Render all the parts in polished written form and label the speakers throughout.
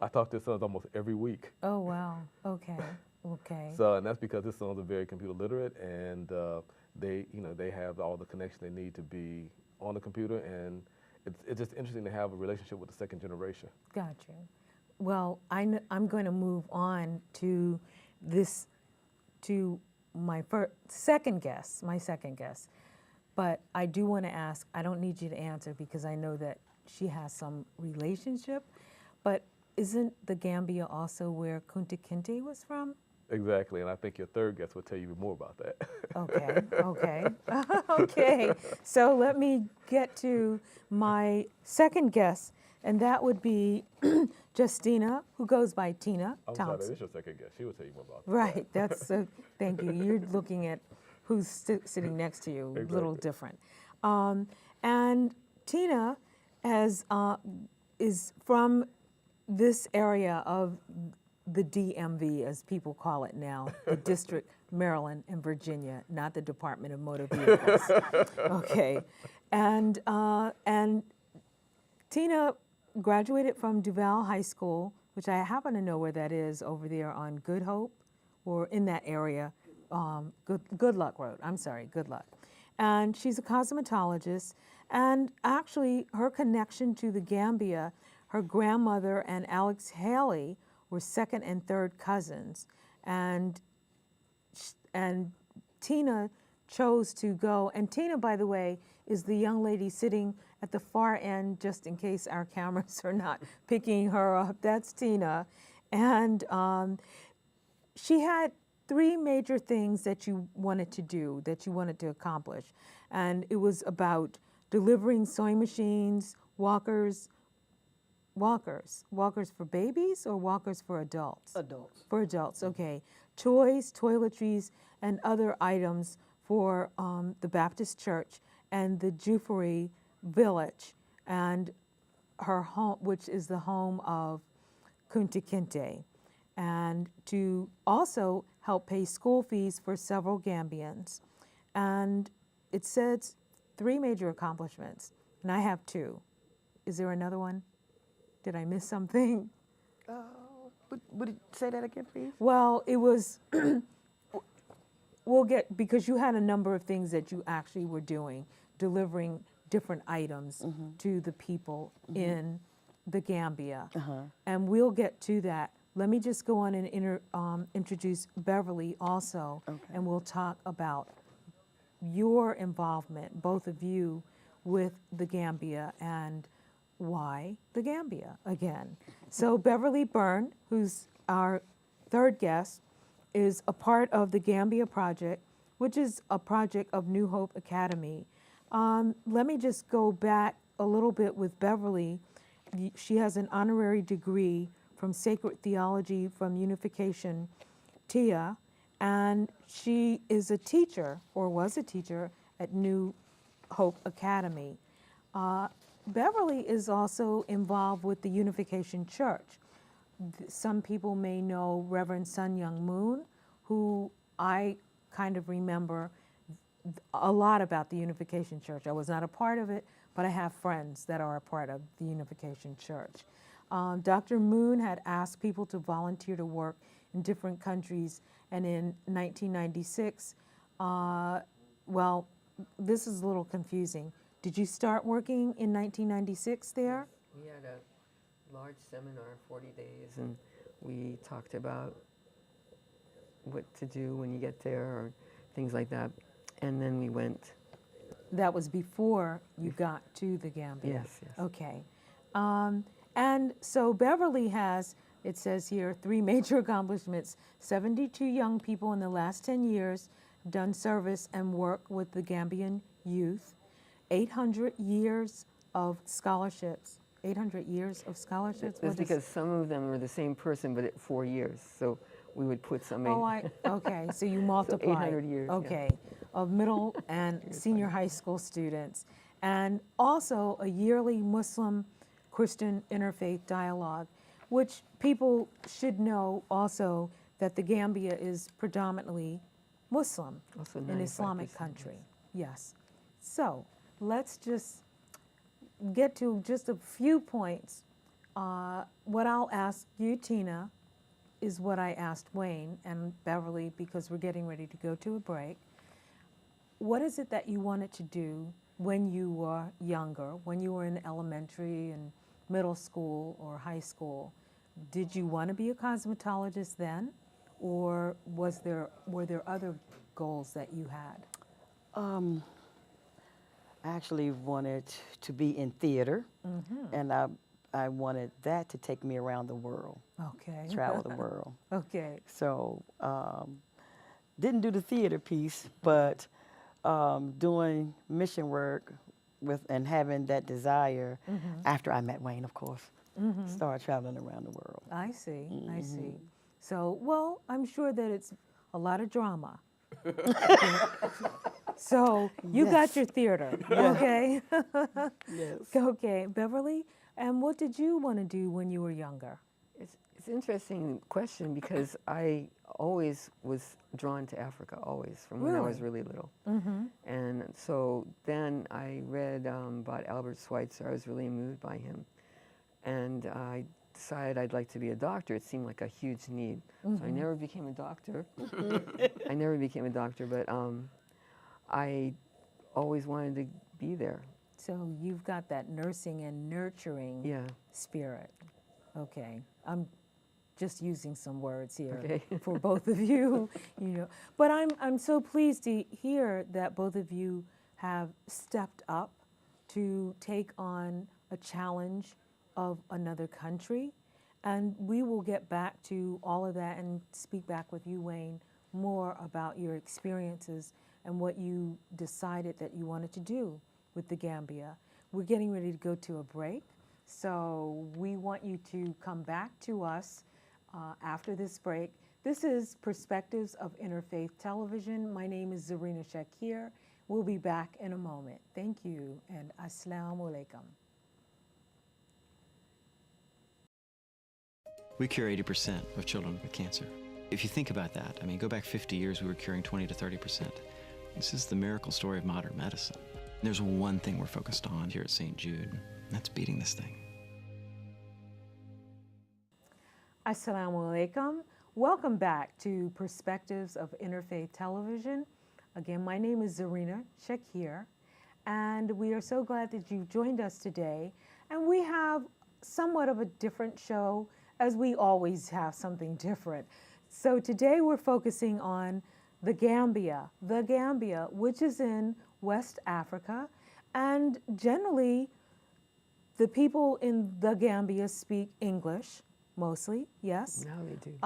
Speaker 1: I talk to his sons almost every week.
Speaker 2: Oh, wow. Okay. Okay.
Speaker 1: So, and that's because his sons are very computer literate, and they have all the connection they need to be on the computer, and it's just interesting to have a relationship with the second generation.
Speaker 2: Got you. Well, I'm going to move on to this, to my second guess, But I do want to ask, I don't need you to answer because I know that she has some relationship, but isn't the Gambia also where Kunta Kinte was from?
Speaker 1: Exactly, and I think your third guest will tell you more about that.
Speaker 2: Okay, okay, okay. So let me get to my second guest, and that would be Justina, who goes by Tina
Speaker 1: I'm sorry,
Speaker 2: Thompson.
Speaker 1: this is your second guest. She will tell you more about that.
Speaker 2: Right, that's, thank you. You're looking at who's sitting next to you, a little different. And Tina is from this area of the DMV, as people call it now, the District, Maryland, and Virginia, not the Department of Motor Vehicles. Okay, and Tina graduated from Duval High School, which I happen to know where that is, over there on Good Hope, or in that area, Good Luck Road. I'm sorry, Good Luck. And she's a cosmetologist, and actually her connection to the Gambia, her grandmother and Alex Haley were second and third cousins, and Tina chose to go. And Tina, by the way, is the young lady sitting at the far end, just in case our cameras are not picking her up. That's Tina, and she had three major things that you wanted to do, that you wanted to accomplish, and it was about delivering sewing machines, walkers for babies or walkers for adults?
Speaker 3: Adults.
Speaker 2: For adults, okay. Toys, toiletries, and other items for the Baptist Church and the Juffery Village, and her home, which is the home of Kunta Kinte, and to also help pay school fees for several Gambians. And it says three major accomplishments, and I have two. Is there another one? Did I miss something?
Speaker 3: Say that again, please.
Speaker 2: Well, it was, we'll get, because you had a number of things that you actually were doing, delivering different items to the people in the Gambia. And we'll get to that. Let me just go on and introduce Beverly also, and we'll talk about your involvement, both of you, with the Gambia and why the Gambia again. So Beverly Berndt, who's our third guest, is a part of the Gambia Project, which is a project of New Hope Academy. Let me just go back a little bit with Beverly. She has an honorary degree from Sacred Theology from Unification TIA, and she is a teacher, or was a teacher, at New Hope Academy. Beverly is also involved with the Unification Church. Some people may know Reverend Sun Young Moon, who I kind of remember a lot about the Unification Church. I was not a part of it, but I have friends that are a part of the Unification Church. Dr. Moon had asked people to volunteer to work in different countries, and in 1996, well, this is a little confusing. Did you start working in 1996 there?
Speaker 3: We had a large seminar, 40 days, and we talked about what to do when you get there or things like that. And then we went.
Speaker 2: That was before you got to the Gambia?
Speaker 3: Yes, yes.
Speaker 2: Okay. And so Beverly has, it says here, three major accomplishments. 72 young people in the last 10 years done service and work with the Gambian youth. 800 years of scholarships. 800 years of scholarships?
Speaker 3: That's because some of them were the same person, but at 4 years. So we would put some in.
Speaker 2: Oh, okay, so you multiply.
Speaker 3: So 800 years.
Speaker 2: Okay, of middle and senior high school students. And also a yearly Muslim Christian interfaith dialogue, which people should know also that the Gambia is predominantly Muslim,
Speaker 3: Also
Speaker 2: an Islamic
Speaker 3: 95%,
Speaker 2: country. Yes. So let's just get to just a few points What I'll ask you, Tina, is what I asked Wayne and Beverly, because we're getting ready to go to a break. What is it that you wanted to do when you were younger, when you were in elementary and middle school or high school? Did you want to be a cosmetologist then, or were there other goals that you had?
Speaker 4: I actually wanted to be in theater, and I wanted that to take me around the world,
Speaker 2: Okay.
Speaker 4: travel the world.
Speaker 2: Okay.
Speaker 4: So didn't do the theater piece, but doing mission work and having that desire after I met Wayne, of course, started traveling around the world.
Speaker 2: I see. I see. So, well, I'm sure that it's a lot of drama. So you got your theater, okay?
Speaker 4: Yes.
Speaker 2: Okay, Beverly, and what did you want to do when you were younger?
Speaker 3: It's an interesting question because I always was drawn to Africa, always, from when I was really little. And so then I read about Albert Schweitzer. I was really moved by him. And I decided I'd like to be a doctor. It seemed like a huge need. So I never became a doctor. I never became a doctor, but I always wanted to be there.
Speaker 2: So you've got that nursing and nurturing spirit. Okay, I'm just using some words here for both of you, you know. But I'm so pleased to hear that both of you have stepped up to take on a challenge of another country. And we will get back to all of that and speak back with you, Wayne, more about your experiences and what you decided that you wanted to do with the Gambia. We're getting ready to go to a break, so we want you to come back to us after this break. This is Perspectives of Interfaith Television. My name is Zarinah Shakir. We'll be back in a moment. Thank you, and Assalamu Alaikum.
Speaker 5: We cure 80% of children with cancer. If you think about that, I mean, go back 50 years, we were curing 20 to 30%. This is the miracle story of modern medicine. There's one thing we're focused on here at St. Jude, and that's beating this thing.
Speaker 2: Assalamu Alaikum. Welcome back to Perspectives of Interfaith Television. Again, my name is Zarinah Shakir, and we are so glad that you've joined us today. And we have somewhat of a different show, as we always have something different. So today we're focusing on the Gambia, which is in West Africa. And generally, the people in the Gambia speak English, mostly, yes?
Speaker 3: Now they do.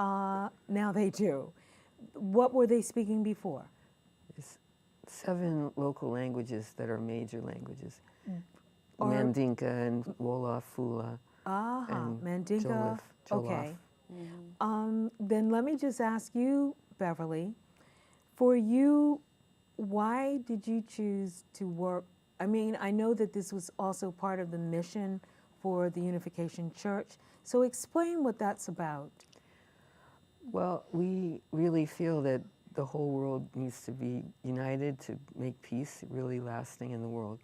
Speaker 2: Now they do. What were they speaking before?
Speaker 3: There's 7 local languages that are major languages.
Speaker 2: Or-
Speaker 3: Mandinka and Wolof, Fula, and
Speaker 2: Mandinka.
Speaker 3: Jollof.
Speaker 2: Okay. Then let me just ask you, Beverly, for you, why did you choose to work? I mean, I know that this was also part of the mission for the Unification Church. So explain what that's about.
Speaker 3: Well, we really feel that the whole world needs to be united to make peace really lasting in the world,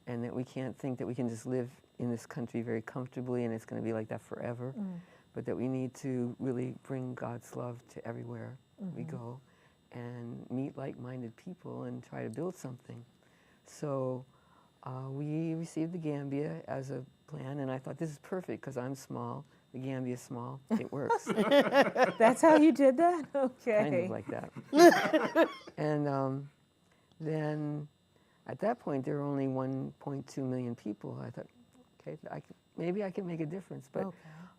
Speaker 3: and that we can't think that we can just live in this country very comfortably and it's going to be like that forever, but that we need to really bring God's love to everywhere we go and meet like-minded people and try to build something. So we received the Gambia as a plan, and I thought this is perfect because I'm small. The Gambia is small. It works.
Speaker 2: That's how you did that? Okay.
Speaker 3: Kind of like that. And then at that point, there were only 1.2 million people. I thought, okay, maybe I can make a difference. But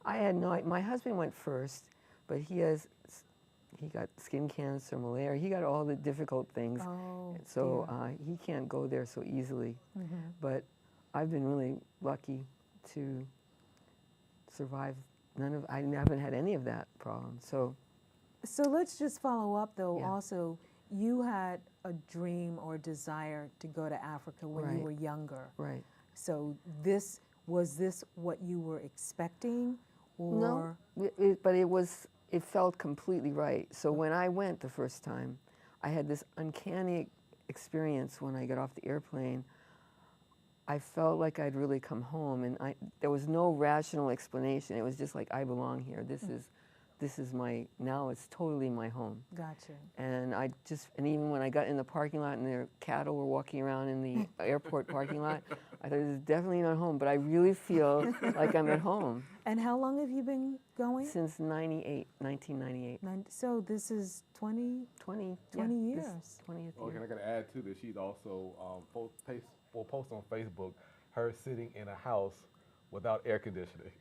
Speaker 3: I had my husband went first, but he got skin cancer, malaria. He got all the difficult things. So he can't go there so easily. But I've been really lucky to survive. I haven't had any of that problem. So
Speaker 2: let's just follow up though.
Speaker 3: Yeah.
Speaker 2: Also, you had a dream or desire to go to Africa when you were younger.
Speaker 3: Right.
Speaker 2: So was this what you were expecting, or
Speaker 3: no? But it felt completely right. So when I went the first time, I had this uncanny experience when I got off the airplane. I felt like I'd really come home, and there was no rational explanation. It was just like, I belong here. This is now it's totally my home.
Speaker 2: Gotcha.
Speaker 3: And and even when I got in the parking lot and their cattle were walking around in the airport parking lot, I thought, this is definitely not home, but I really feel like I'm at home.
Speaker 2: And how long have you been going?
Speaker 3: Since 1998.
Speaker 2: So this is 20
Speaker 3: 20
Speaker 2: years.
Speaker 3: 20th
Speaker 1: Oh,
Speaker 3: year.
Speaker 1: and I got to add to this, she's also post on Facebook her sitting in a house without air conditioning.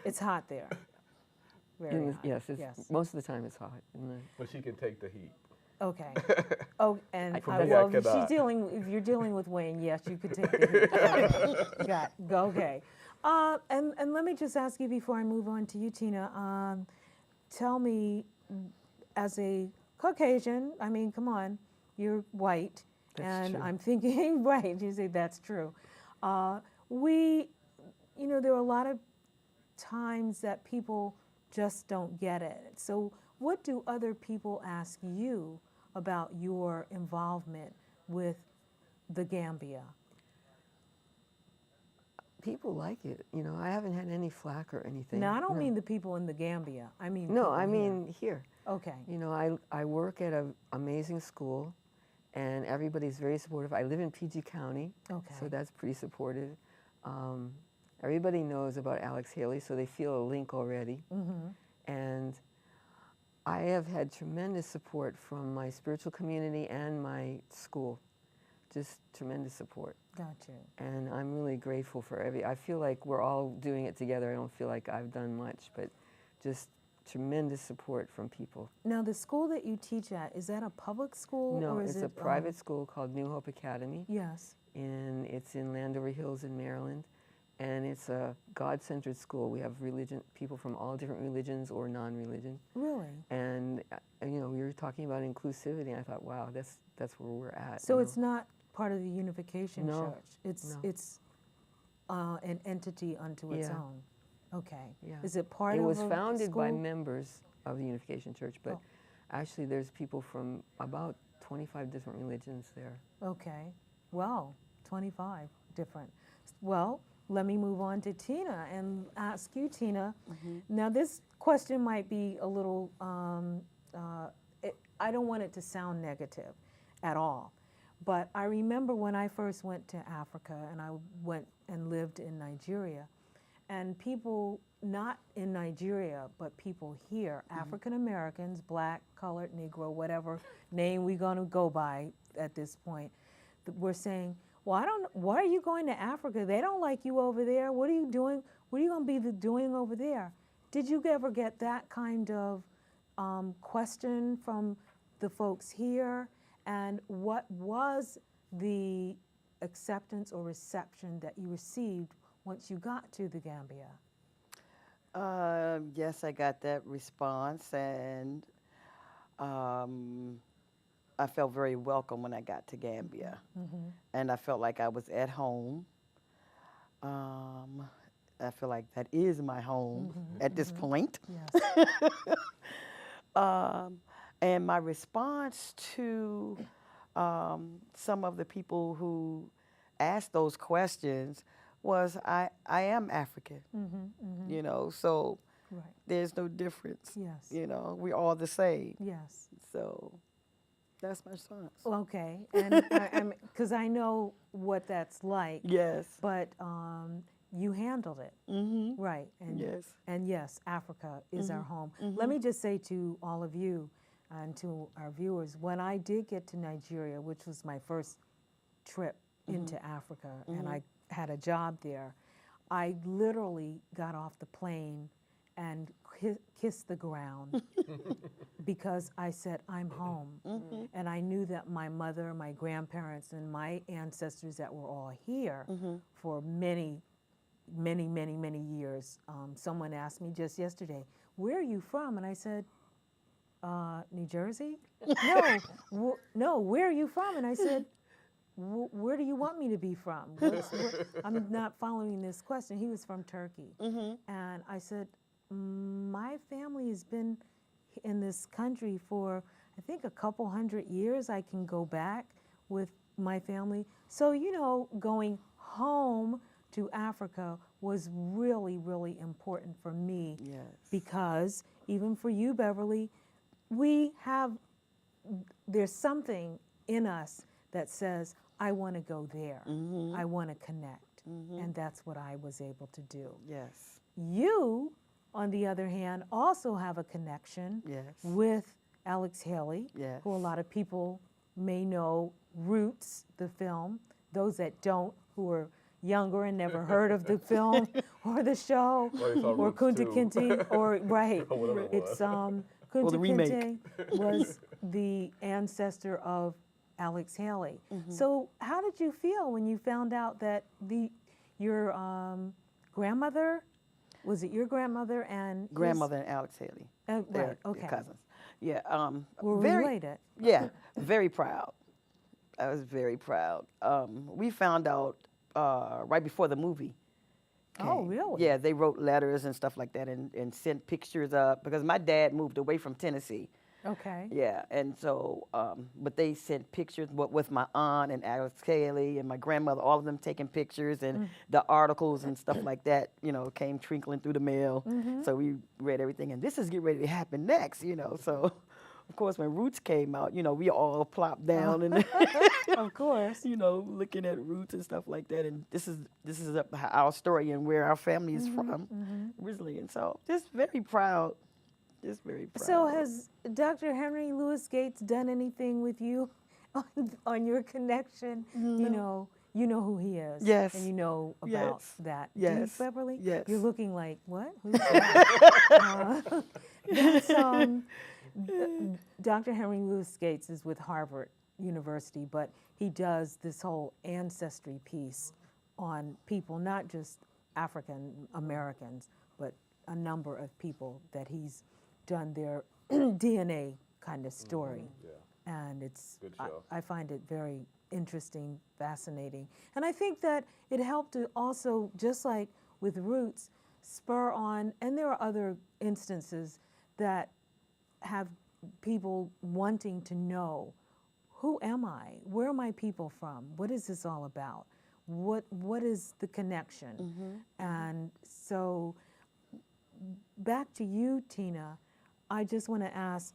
Speaker 2: It's hot there. Very hot.
Speaker 3: Yes, most of the time it's hot.
Speaker 1: But she can take the heat.
Speaker 2: Okay. Oh, and
Speaker 1: For me, I
Speaker 2: well, if
Speaker 1: cannot.
Speaker 2: if you're dealing with Wayne, yes, you could take the heat. Okay. And let me just ask you before I move on to you, Tina. Tell me, as a Caucasian, I mean, come on, you're white,
Speaker 3: That's true.
Speaker 2: I'm thinking, right? You say that's true. There are a lot of times that people just don't get it. So what do other people ask you about your involvement with the Gambia?
Speaker 3: People like it. I haven't had any flack or anything.
Speaker 2: Now, I don't
Speaker 3: No.
Speaker 2: mean the people in the Gambia. I mean
Speaker 3: No,
Speaker 2: people
Speaker 3: I
Speaker 2: here.
Speaker 3: mean here.
Speaker 2: Okay.
Speaker 3: I work at an amazing school, and everybody's very supportive. I live in PG County,
Speaker 2: Okay.
Speaker 3: so that's pretty supportive. Everybody knows about Alex Haley, so they feel a link already.
Speaker 2: Mm-hmm.
Speaker 3: And I have had tremendous support from my spiritual community and my school, just tremendous support.
Speaker 2: Gotcha.
Speaker 3: And I'm really grateful for I feel like we're all doing it together. I don't feel like I've done much, but just tremendous support from people.
Speaker 2: Now, the school that you teach at, is that a public school?
Speaker 3: No,
Speaker 2: or is
Speaker 3: it's
Speaker 2: it
Speaker 3: a private school called New Hope Academy,
Speaker 2: Yes.
Speaker 3: and it's in Landover Hills in Maryland. And it's a God-centered school. We have people from all different religions or non-religion.
Speaker 2: Really?
Speaker 3: And we were talking about inclusivity, and I thought, wow, that's where we're at.
Speaker 2: So it's not part of the Unification
Speaker 3: No,
Speaker 2: Church. It's an entity unto its
Speaker 3: Yeah.
Speaker 2: own. Okay.
Speaker 3: Yeah.
Speaker 2: Is it part
Speaker 3: It
Speaker 2: of
Speaker 3: was
Speaker 2: a
Speaker 3: founded by
Speaker 2: school?
Speaker 3: members of the Unification Church, but
Speaker 2: Oh.
Speaker 3: actually there's people from about 25 different religions there.
Speaker 2: Okay. Well, 25 different. Well, let me move on to Tina and ask you, Tina. Now, this question might be a little, I don't want it to sound negative at all. But I remember when I first went to Africa, and I went and lived in Nigeria, and people not in Nigeria, but people here, African Americans, black, colored, Negro, whatever name we're going to go by at this point, were saying, well, why are you going to Africa? They don't like you over there. What are you doing? What are you going to be doing over there? Did you ever get that kind of question from the folks here? And what was the acceptance or reception that you received once you got to the Gambia?
Speaker 4: Yes, I got that response, and I felt very welcome when I got to Gambia, and I felt like I was at home. I feel like that is my home at this point.
Speaker 2: Yes.
Speaker 4: And my response to some of the people who asked those questions was, I am African, so
Speaker 2: Right.
Speaker 4: there's no difference.
Speaker 2: Yes.
Speaker 4: We're all the same.
Speaker 2: Yes.
Speaker 4: So that's my response.
Speaker 2: Okay. And because I know what that's like.
Speaker 4: Yes.
Speaker 2: But you handled it. Right. And
Speaker 4: Yes.
Speaker 2: And yes, Africa is our home. Let me just say to all of you and to our viewers, when I did get to Nigeria, which was my first trip into Africa, and I had a job there, I literally got off the plane and kissed the ground because I said, I'm home. And I knew that my mother, my grandparents, and my ancestors that were all here for many, many, many, many years. Someone asked me just yesterday, where are you from? And I said, New Jersey? No, where are you from? And I said, where do you want me to be from? I'm not following this question. He was from Turkey. And I said, my family has been in this country for, I think, a couple hundred years. I can go back with my family. So, you know, going home to Africa was really, really important for me.
Speaker 4: Yes.
Speaker 2: Because even for you, Beverly, there's something in us that says, I want to go there. I want to connect. And that's what I was able to do.
Speaker 4: Yes.
Speaker 2: You, on the other hand, also have a connection
Speaker 4: Yes.
Speaker 2: with Alex Haley,
Speaker 4: Yes.
Speaker 2: who a lot of people may know Roots, the film. Those that don't, who are younger and never heard of the film or the show,
Speaker 1: Or they saw
Speaker 2: or
Speaker 1: Roots
Speaker 2: Kunta
Speaker 1: too.
Speaker 2: Kinte, or right.
Speaker 1: Or whatever it
Speaker 2: It's
Speaker 1: was.
Speaker 2: Kunta
Speaker 4: the remake.
Speaker 2: Kinte was the ancestor of Alex Haley. So how did you feel when you found out that your grandmother, was it your grandmother and his-
Speaker 4: Grandmother and Alex Haley.
Speaker 2: right,
Speaker 4: They're
Speaker 2: okay.
Speaker 4: cousins. Yeah.
Speaker 2: Were
Speaker 4: very,
Speaker 2: related.
Speaker 4: Yeah, very proud. I was very proud. We found out right before the movie
Speaker 2: Oh,
Speaker 4: came.
Speaker 2: really?
Speaker 4: Yeah, they wrote letters and stuff like that and sent pictures up because my dad moved away from Tennessee.
Speaker 2: Okay.
Speaker 4: Yeah, and so, but they sent pictures with my aunt and Alex Haley and my grandmother, all of them taking pictures, and the articles and stuff like that, you know, came trickling through the mail. So we read everything, and this is getting ready to happen next, you know. So, of course, when Roots came out, you know, we all plopped down and,
Speaker 2: Of course.
Speaker 4: you know, looking at Roots and stuff like that. And this is our story and where our family is from originally, and so just very proud. Just very proud.
Speaker 2: So has Dr. Henry Louis Gates done anything with you on your connection?
Speaker 4: No.
Speaker 2: You know who he is.
Speaker 4: Yes.
Speaker 2: And you know about
Speaker 4: Yes.
Speaker 2: that.
Speaker 4: Yes.
Speaker 2: Do you, Beverly?
Speaker 4: Yes.
Speaker 2: You're looking like, what? Who's that? That's, Dr. Henry Louis Gates is with Harvard University, but he does this whole ancestry piece on people, not just African Americans, but a number of people that he's done their DNA kind of story. And it's,
Speaker 1: Good show.
Speaker 2: I find it very interesting, fascinating. And I think that it helped to also, just like with Roots, spur on, and there are other instances that have people wanting to know, who am I? Where are my people from? What is this all about? What is the connection? And so back to you, Tina, I just want to ask,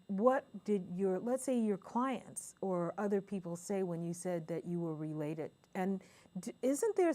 Speaker 2: what did let's say your clients or other people say when you said that you were related? And isn't there